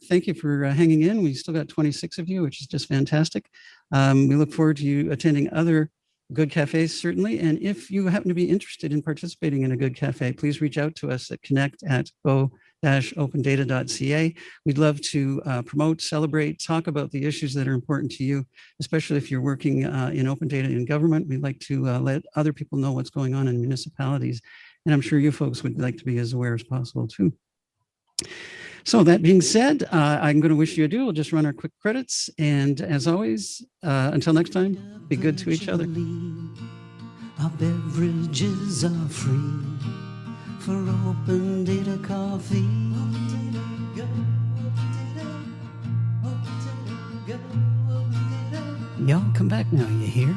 Thank you for hanging in. We still got 26 of you, which is just fantastic. We look forward to you attending other Good Cafes, certainly. And if you happen to be interested in participating in a Good Cafe, please reach out to us at connect@go-opendata.ca. We'd love to promote, celebrate, talk about the issues that are important to you, especially if you're working in open data in government. We'd like to let other people know what's going on in municipalities. And I'm sure you folks would like to be as aware as possible too. So that being said, I'm going to wish you adieu. We'll just run our quick credits. And as always, until next time, be good to each other. Our beverages are free for open data coffee. Y'all come back now, you hear?